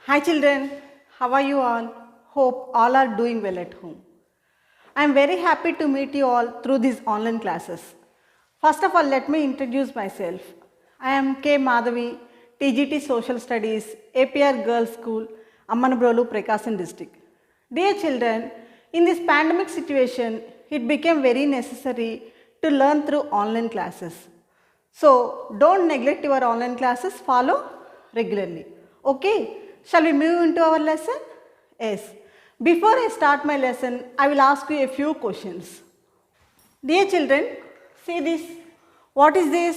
Hi children, how are you all? Hope all are doing well at home. I am very happy to meet you all through these online classes. First of all, let me introduce myself. I am K. Madhavi, TGT Social Studies, APR Girls School, Ammanabroolu, Prakasam district. Dear children, in this pandemic situation, it became very necessary to learn through online classes. So, don't neglect your online classes, follow regularly. Okay, shall we move into our lesson? Yes. Before I start my lesson, I will ask you a few questions. Dear children, see this. What is this?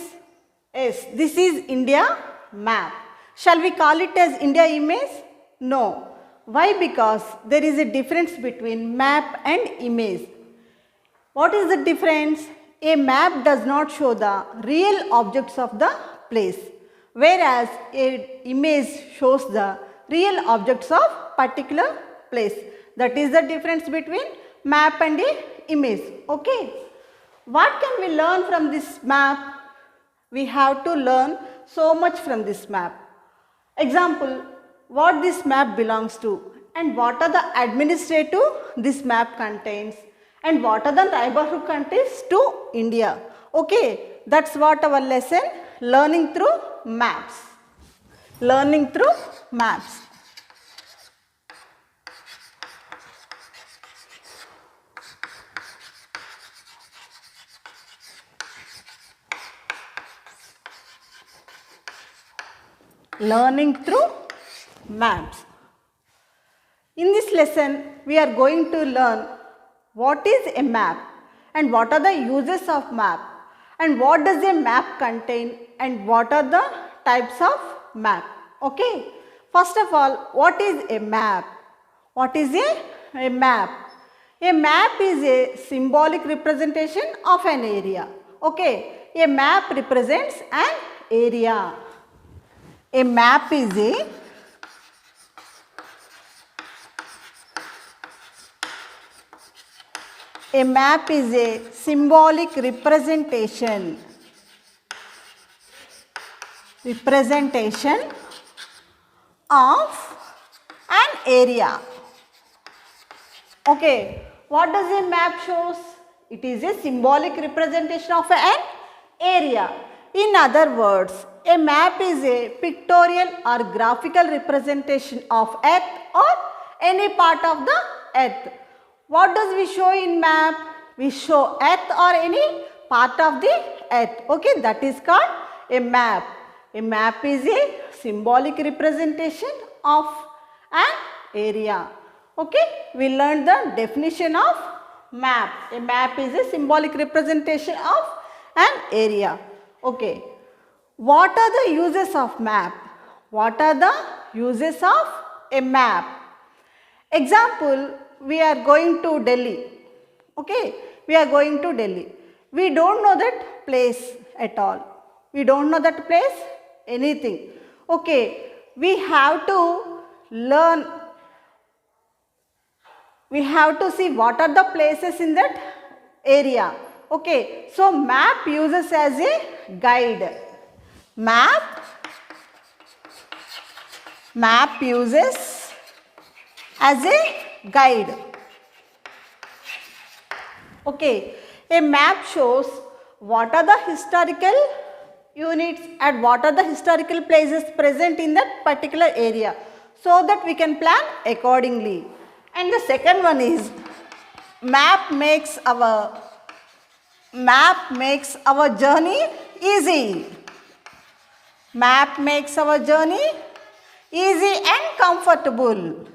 Yes, this is India map. Shall we call it as India image? No. Why? Because there is a difference between map and image. What is the difference? A map does not show the real objects of the place, whereas an image shows the real objects of particular place. That is the difference between map and a image. Okay. What can we learn from this map? We have to learn so much from this map. Example, what this map belongs to and what are the administrative this map contains and what are the neighborhood countries to India. Okay, that's what our lesson, learning through maps. Learning through maps. Learning through maps. In this lesson, we are going to learn what is a map and what are the uses of map and what does a map contain and what are the types of map. Okay. First of all, what is a map? What is a map? A map is a symbolic representation of an area. Okay. A map represents an area. A map is a symbolic representation of an area. Okay, what does a map shows? It is a symbolic representation of an area. In other words, a map is a pictorial or graphical representation of earth or any part of the earth. What does we show in map? We show earth or any part of the earth. Okay, that is called a map. A map is a symbolic representation of an area. Okay, we learned the definition of map. A map is a symbolic representation of an area. Okay, what are the uses of map? What are the uses of a map? Example, we are going to Delhi. Okay, we are going to Delhi. We don't know that place at all. We don't know that place anything. Okay, we have to learn. We have to see what are the places in that area. Okay, so map uses as a guide. Map uses as a guide. Okay, a map shows what are the historical units and what are the historical places present in that particular area so that we can plan accordingly. And the second one is map makes our journey easy. Map makes our journey easy and comfortable.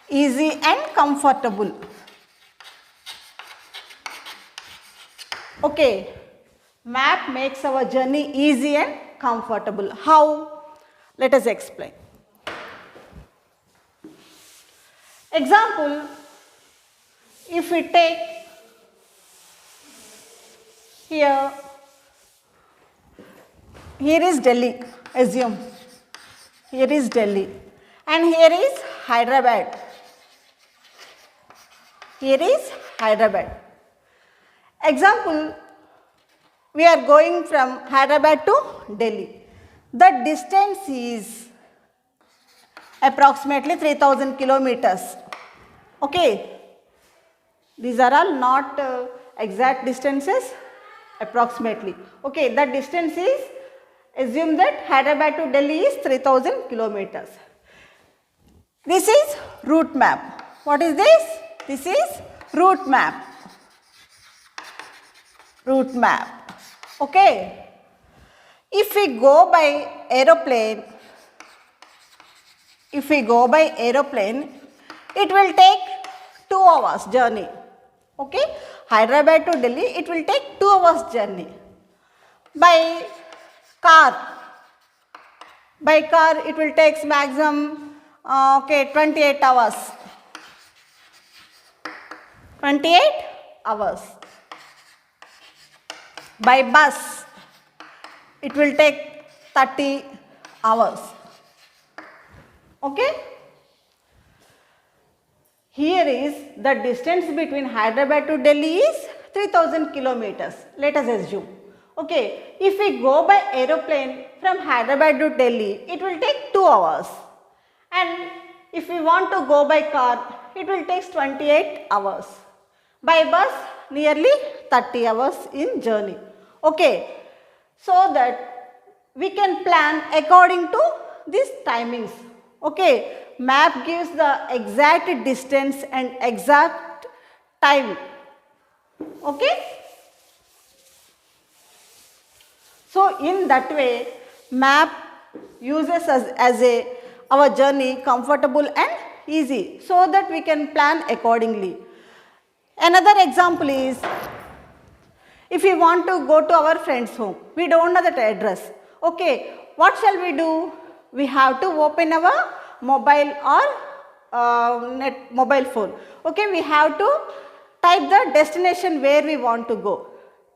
Easy and comfortable. Okay, map makes our journey easy and comfortable. How? Let us explain. Example, if we take here is Delhi, assume. Here is Delhi and here is Hyderabad. Here is Hyderabad. Example, we are going from Hyderabad to Delhi. The distance is approximately 3000 kilometers. Okay, these are all not exact distances, approximately. Okay, the distance is, assume that Hyderabad to Delhi is 3000 kilometers. This is route map. What is this? This is route map. Route map. Okay. If we go by aeroplane, it will take 2 hours journey. Okay. Hyderabad to Delhi, it will take 2 hours journey. By car, it will take maximum 28 hours. 28 hours. By bus, it will take 30 hours. Okay. Here is the distance between Hyderabad to Delhi is 3000 kilometers. Let us assume. Okay. If we go by aeroplane from Hyderabad to Delhi, it will take 2 hours. And if we want to go by car, it will take 28 hours. By bus, nearly 30 hours in journey. Okay. So that we can plan according to these timings. Okay. Map gives the exact distance and exact time. Okay. So in that way, map uses us as our journey comfortable and easy, so that we can plan accordingly. Another example is, if we want to go to our friend's home, we don't know that address. Okay, what shall we do? We have to open our mobile or mobile phone. Okay, we have to type the destination where we want to go.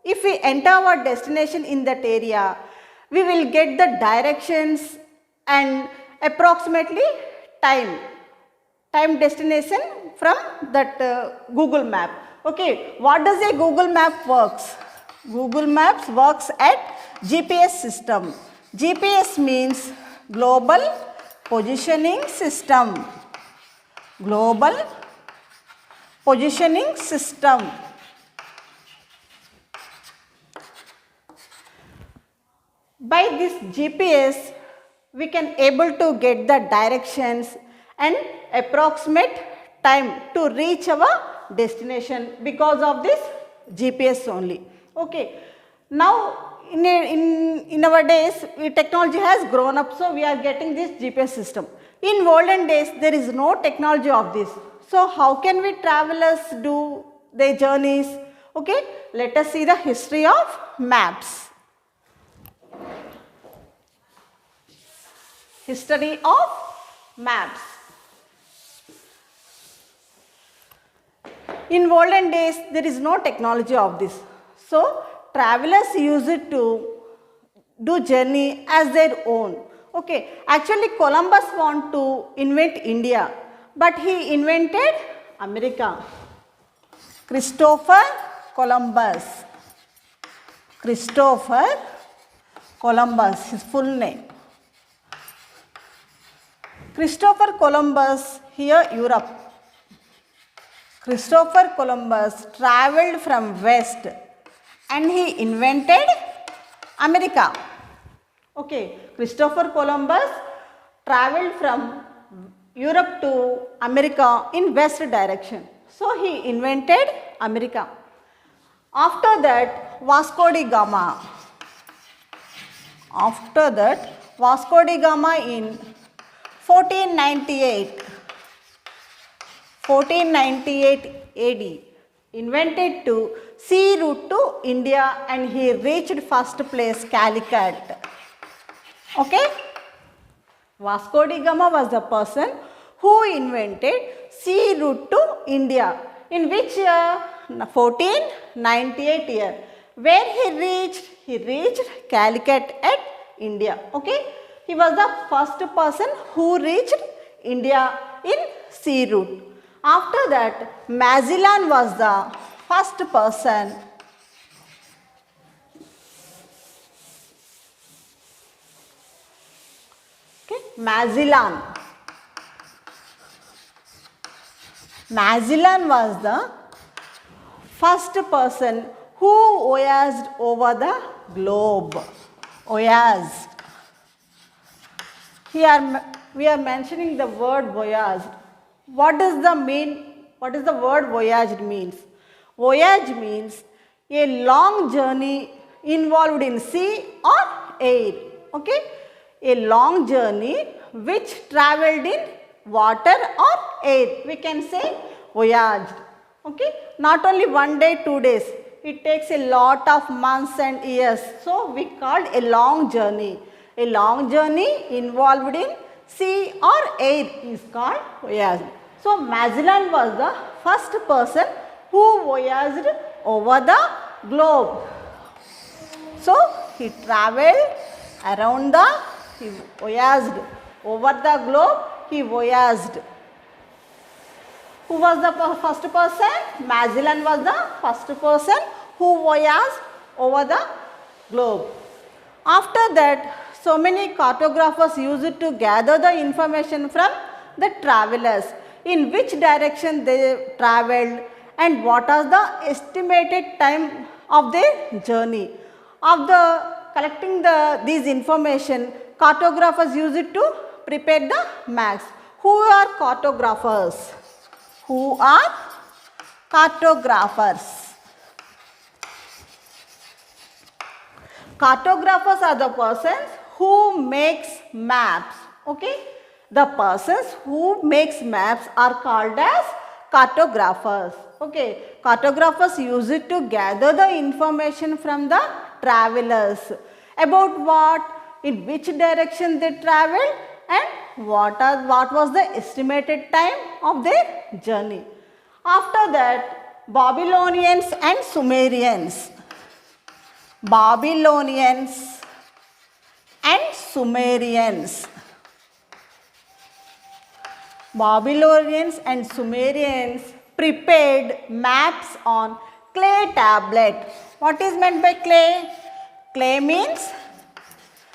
If we enter our destination in that area, we will get the directions and approximately time destination from that Google map. Okay, what does a Google map works? Google Maps works at GPS system. GPS means Global Positioning System. Global Positioning System. By this GPS, we can able to get the directions and approximate time to reach our destination because of this GPS only. Okay. Now in our days, technology has grown up, so we are getting this GPS system. In olden days, there is no technology of this. So how can we travelers do their journeys? Okay. Let us see the history of maps. History of maps. In olden days, there is no technology of this. So, travelers use it to do journey as their own. Okay, actually Columbus want to invent India, but he invented America. Christopher Columbus. Christopher Columbus, his full name. Christopher Columbus, here Europe. Christopher Columbus travelled from west and he invented America. Okay, Christopher Columbus travelled from Europe to America in west direction. So he invented America. After that, Vasco da Gama. After that, Vasco da Gama in 1498 AD invented to sea route to India and he reached first place Calicut. Okay? Vasco da Gama was the person who invented sea route to India. In which year? 1498 year. Where he reached? He reached Calicut at India. Okay? He was the first person who reached India in sea route. After that, Magellan was the first person Magellan. Magellan was the first person who voyaged over the globe. Voyaged. Here we are mentioning the word voyaged. What is the word voyaged means? Voyage means a long journey involved in sea or air. Okay? A long journey which travelled in water or air. We can say voyaged. Okay? Not only 1 day, 2 days. It takes a lot of months and years. So, we called a long journey. A long journey involved in sea or air is called voyage. So, Magellan was the first person who voyaged over the globe. So, he travelled around he voyaged over the globe, he voyaged. Who was the first person? Magellan was the first person who voyaged over the globe. After that, so many cartographers used to gather the information from the travelers, in which direction they travelled and what was the estimated time of their journey. After collecting these information, cartographers used to prepare the maps. Who are cartographers? Who are cartographers? Cartographers are the persons who makes maps. Okay? The persons who makes maps are called as cartographers. Okay? Cartographers use it to gather the information from the travelers about what, in which direction they traveled and what was the estimated time of their journey. After that, Babylonians and Sumerians. Babylonians and Sumerians. Babylonians and Sumerians prepared maps on clay tablet. What is meant by clay? Clay means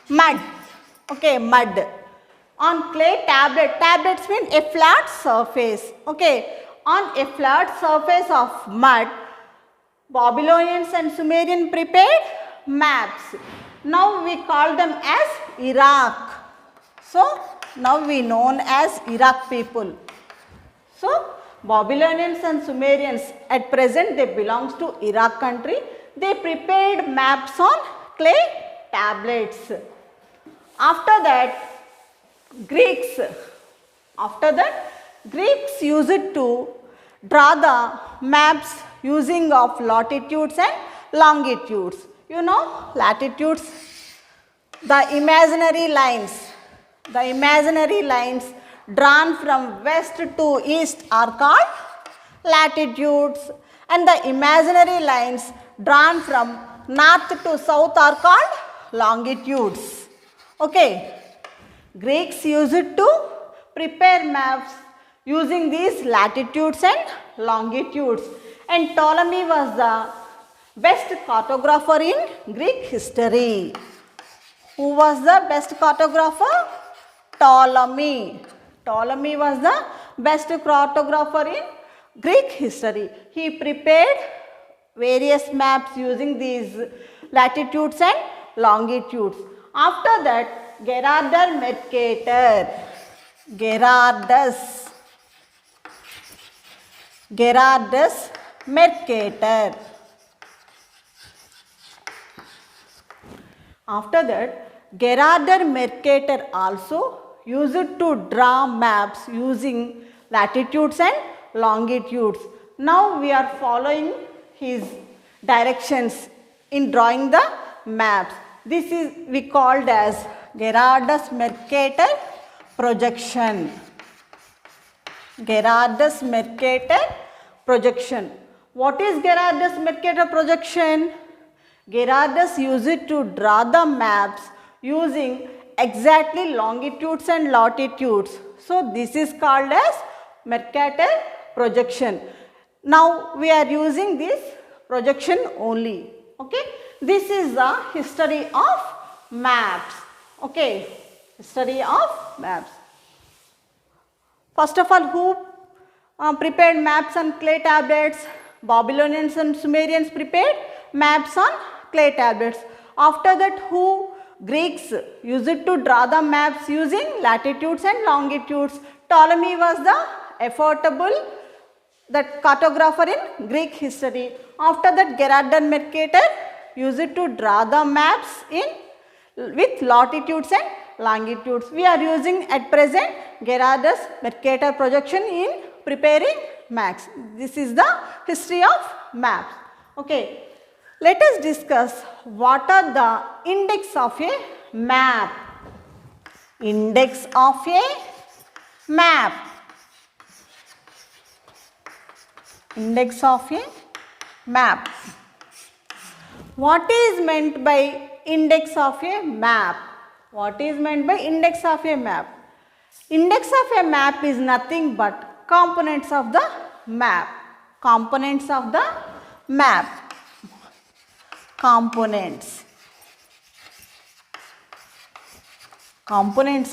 mud. Okay, mud. On clay tablet, tablets mean a flat surface. Okay, on a flat surface of mud, Babylonians and Sumerians prepared maps. Now we call them as Iraq. So, now we known as Iraq people. So, Babylonians and Sumerians at present they belongs to Iraq country. They prepared maps on clay tablets. After that, Greeks used to draw the maps using of latitudes and longitudes. You know latitudes, the imaginary lines drawn from west to east are called latitudes, and the imaginary lines drawn from north to south are called longitudes. Okay. Greeks used to prepare maps using these latitudes and longitudes, and Ptolemy was the best cartographer in Greek history. Who was the best cartographer? Ptolemy. Ptolemy was the best cartographer in Greek history. He prepared various maps using these latitudes and longitudes. After that, Gerarder Mercator. Gerardus Mercator. After that, Gerarder Mercator also used to draw maps using latitudes and longitudes. Now we are following his directions in drawing the maps. This is we called as Gerardus Mercator projection. Gerardus Mercator projection. What is Gerardus Mercator projection? Gerardus used to draw the maps using exactly longitudes and latitudes. So, this is called as Mercator projection. Now, we are using this projection only. Okay. This is the history of maps. Okay. History of maps. First of all, who prepared maps on clay tablets. Babylonians and Sumerians prepared maps on clay tablets. After that, who? Greeks used it to draw the maps using latitudes and longitudes. Ptolemy was the affordable that cartographer in Greek history. After that, Gerard and Mercator used it to draw the maps in with latitudes and longitudes. We are using at present Gerardus Mercator projection in preparing maps. This is the history of maps. Okay. Let us discuss what are the index of a map. Index of a map. Index of a map. What is meant by index of a map? What is meant by index of a map? Index of a map is nothing but components of the map. Components of the map. Components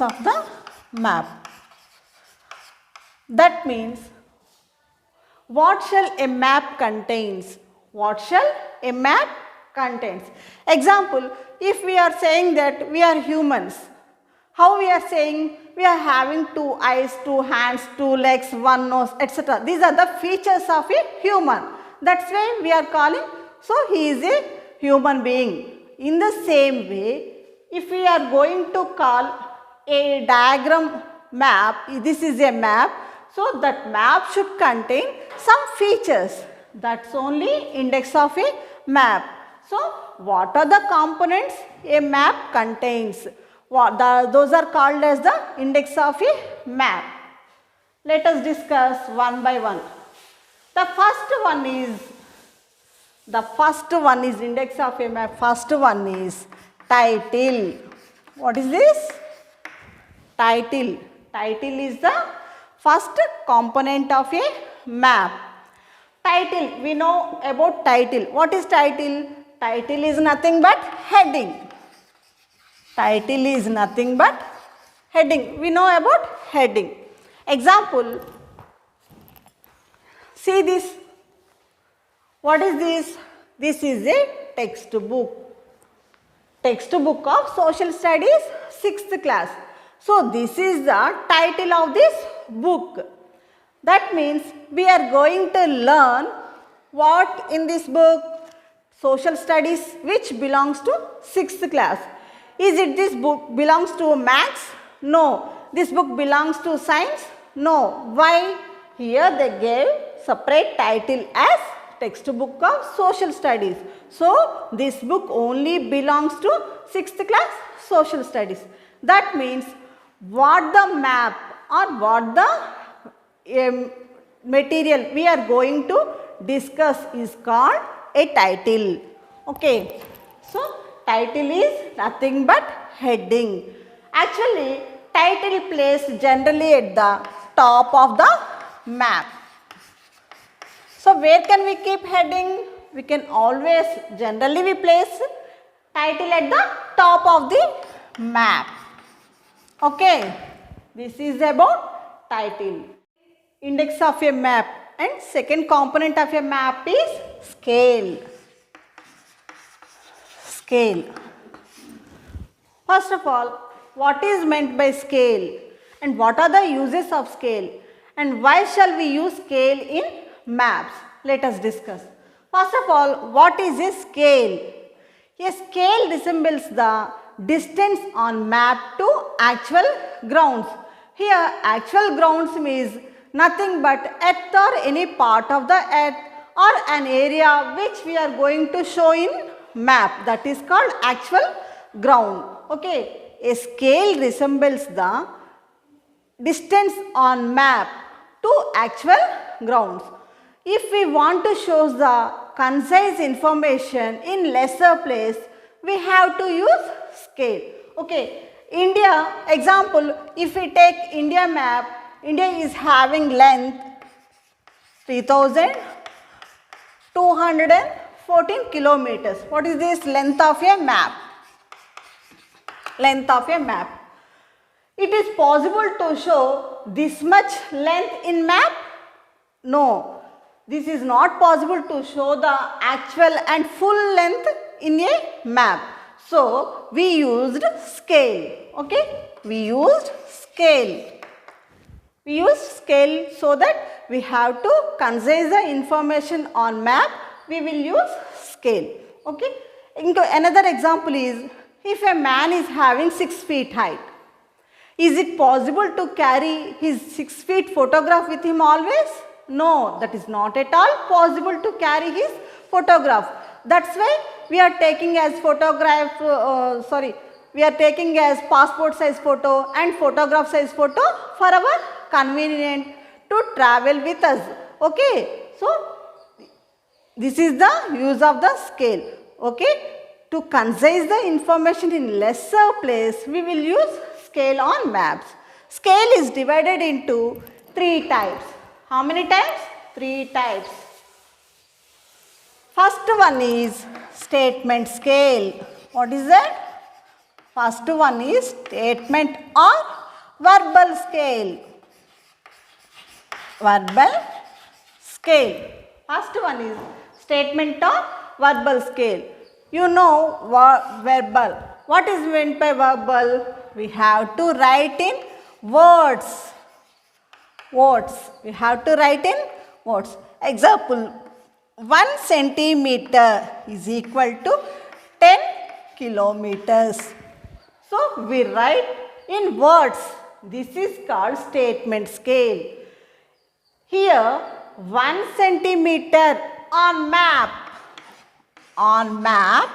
of the map. That means what shall a map contains? What shall a map contains? Example, if we are saying that we are humans, how we are saying? We are having 2 eyes, 2 hands, 2 legs, 1 nose, etc. These are the features of a human. That's why we are calling, so he is a human being. In the same way, if we are going to call a diagram map, this is a map, so that map should contain some features. That's only index of a map. So, what are the components a map contains? Those are called as the index of a map. Let us discuss one by one. The first one is index of a map. First one is title. What is this? Title. Title is the first component of a map. Title, we know about title. What is title? Title is nothing but heading. Title is nothing but heading. We know about heading. Example, see this. What is this? This is a textbook. Textbook of Social Studies 6th class. So, this is the title of this book. That means we are going to learn what in this book? Social Studies, which belongs to 6th class. Is it this book belongs to maths? No. This book belongs to science? No. Why? Here they gave separate title as textbook of Social Studies. So, this book only belongs to 6th class Social Studies. That means what the map or what the material we are going to discuss is called a title. Okay. So, title is nothing but heading. Actually, title placed generally at the top of the map. So, where can we keep heading? We can always, generally we place title at the top of the map. Okay. This is about title. Index of a map, and second component of a map is scale. Scale. First of all, what is meant by scale and what are the uses of scale and why shall we use scale in maps? Let us discuss. First of all, what is a scale? A scale resembles the distance on map to actual grounds. Here actual grounds means nothing but earth or any part of the earth or an area which we are going to show in map, that is called actual ground. Okay. A scale resembles the distance on map to actual grounds. If we want to show the concise information in lesser place, we have to use scale. Okay. India, example, if we take India map, India is having length 3214 kilometers. What is this length of a map? Length of a map. It is possible to show this much length in map? No, this is not possible to show the actual and full length in a map. So, we used scale. Okay, we used scale. We use scale so that we have to convey the information on map. We will use scale. Okay. Another example is, if a man is having 6 feet height, is it possible to carry his 6 feet photograph with him always? No, that is not at all possible to carry his photograph. That's why we are taking as we are taking as passport size photo and photograph size photo for our convenience to travel with us. Okay. So, this is the use of the scale. Okay. To convey the information in lesser place, we will use scale on maps. Scale is divided into 3 types. How many types? 3 types. First one is statement scale. What is that? First one is statement or verbal scale. Verbal scale. First one is statement or verbal scale. You know verbal. What is meant by verbal? We have to write in words. Words. We have to write in words. Example, 1 centimeter is equal to 10 kilometers. So, we write in words. This is called statement scale. Here, 1 centimeter on map. On map,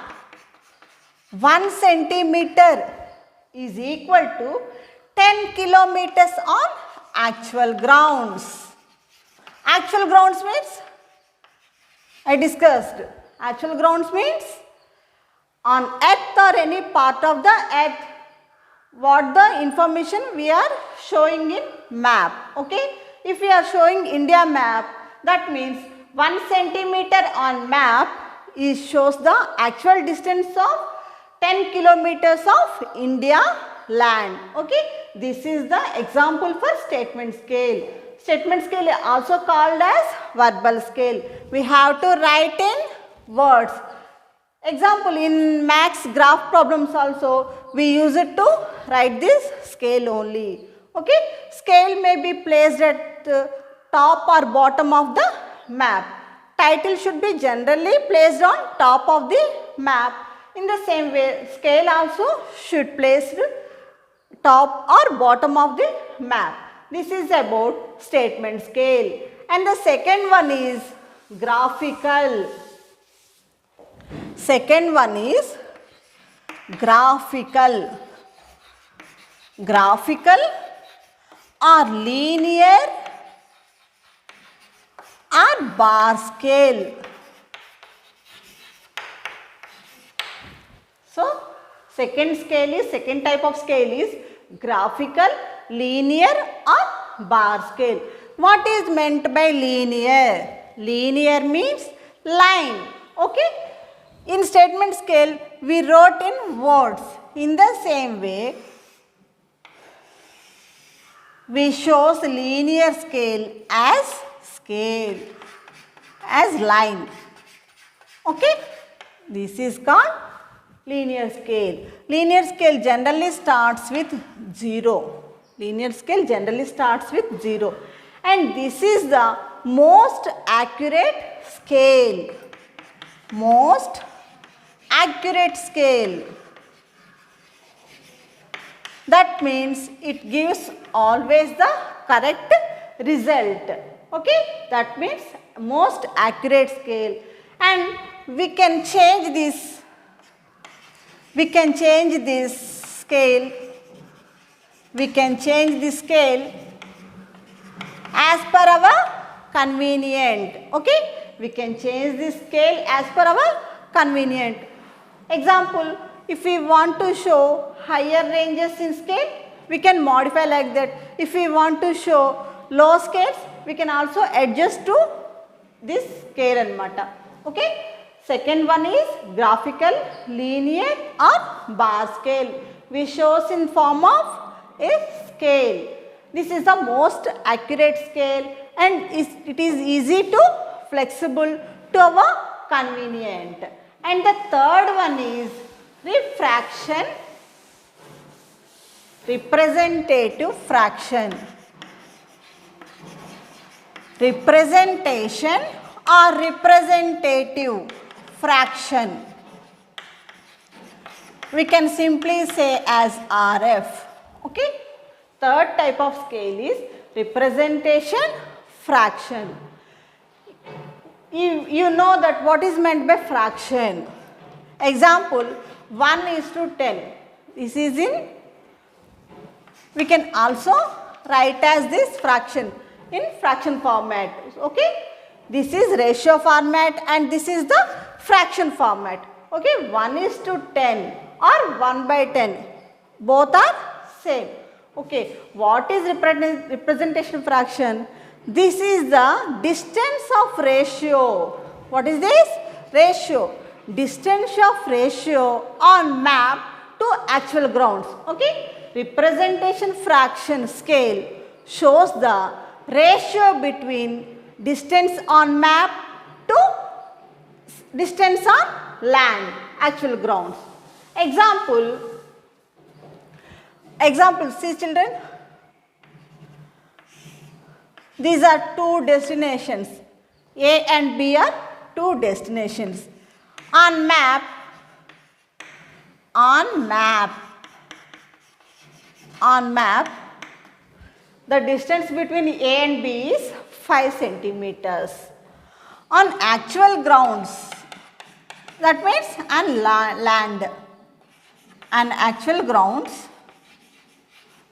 1 centimeter is equal to 10 kilometers on actual grounds. Actual grounds means, I discussed, actual grounds means on earth or any part of the earth, what the information we are showing in map. Okay. If we are showing India map, that means 1 centimeter on map shows the actual distance of 10 kilometers of India land. Okay. This is the example for statement scale. Statement scale is also called as verbal scale. We have to write in words. Example, in maths graph problems also, we use it to write this scale only. Okay. Scale may be placed at top or bottom of the map. Title should be generally placed on top of the map. In the same way, scale also should place top or bottom of the map. This is about statement scale. And the second one is graphical. Second one is graphical. Graphical or linear or bar scale. So, second type of scale is graphical, linear or bar scale. What is meant by linear? Linear means line. Okay. In statement scale, we wrote in words. In the same way, we shows linear scale as line. Okay. This is called linear scale. Linear scale generally starts with 0. Linear scale generally starts with 0. And this is the most accurate scale. Most accurate scale. That means it gives always the correct result. Okay. That means most accurate scale. And we can change this. We can change this scale. We can change the scale as per our convenient. Okay. We can change this scale as per our convenient. Example, if we want to show higher ranges in scale, we can modify like that. If we want to show low scales, we can also adjust to this scale anamata. Okay. Second one is graphical, linear or bar scale. We shows in form of a scale. This is the most accurate scale and it is easy to flexible to our convenient. And the third one is refraction, representative fraction. Representation or representative fraction. We can simply say as RF. Okay. Third type of scale is representation fraction. You know that what is meant by fraction. Example 1:10. This is in, we can also write as this fraction in fraction format. Okay. This is ratio format and this is the fraction format. Okay. 1:10 or 1/10. Both are same. Okay. What is representation fraction? This is the distance of ratio. What is this? Ratio. Distance of ratio on map to actual grounds. Okay. Representation fraction scale shows the ratio between distance on map to distance on land, actual grounds. Example, see children, these are two destinations. A and B are two destinations. On map, the distance between A and B is 5 centimeters. On actual grounds, that means on land, on actual grounds,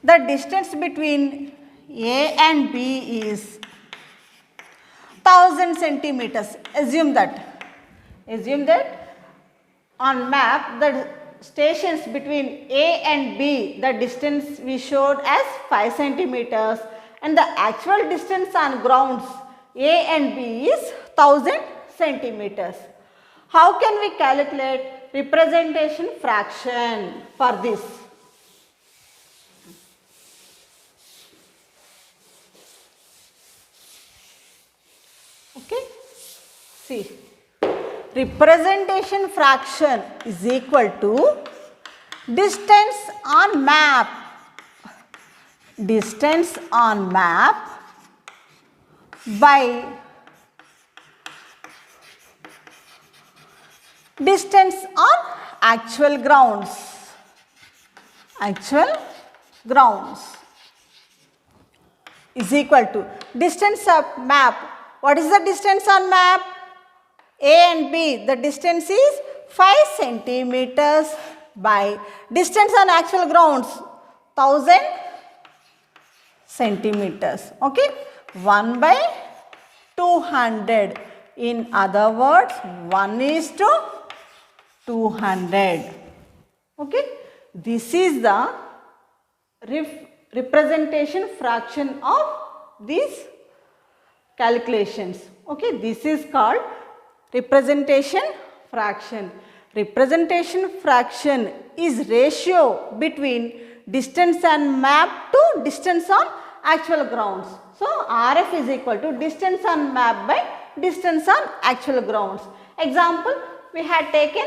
the distance between A and B is 1000 centimeters. Assume that on map the stations between A and B, the distance we showed as 5 centimeters and the actual distance on grounds A and B is 1000 centimeters. How can we calculate representation fraction for this? Okay, see, representation fraction is equal to distance on map by distance on actual grounds. Is equal to distance of map. What is the distance on map? A and B, the distance is 5 centimeters by distance on actual grounds 1000 centimeters. Okay, 1 by 200. In other words, 1:200. Okay, this is the representation fraction of these calculations. Okay, this is called representation fraction. Representation fraction is ratio between distance on map to distance on actual grounds. So, RF is equal to distance on map by distance on actual grounds. Example, we had taken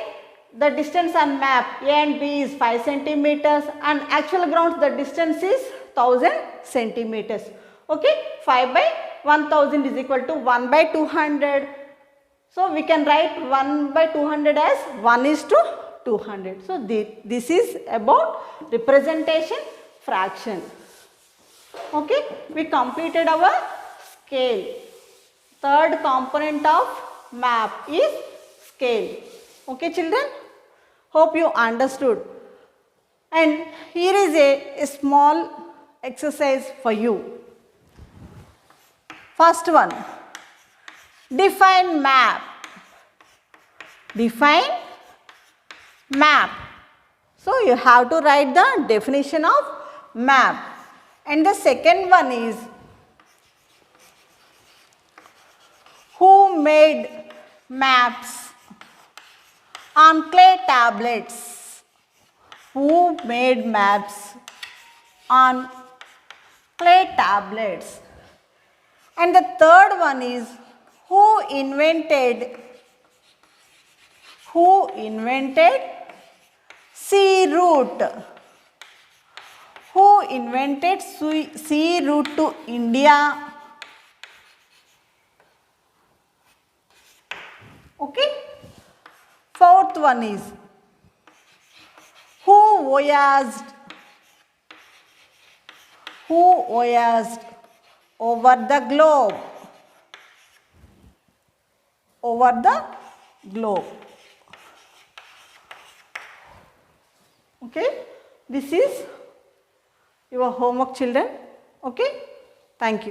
the distance on map A and B is 5 centimeters and actual grounds the distance is 1000 centimeters. Okay, 5 by 1000 is equal to 1 by 200. So, we can write 1 by 200 as 1:200. So, this is about representation fraction. Okay, we completed our scale. Third component of map is scale. Okay, children, hope you understood. And here is a small exercise for you. First one, define map. So, you have to write the definition of map. And the second one is, who made maps on clay tablets? Who made maps on clay tablets. And the third one is who invented sea route? Who invented sea route to India? Okay. Fourth one is who voyaged over the globe? Over the globe. Okay. This is your homework, children. Okay. Thank you.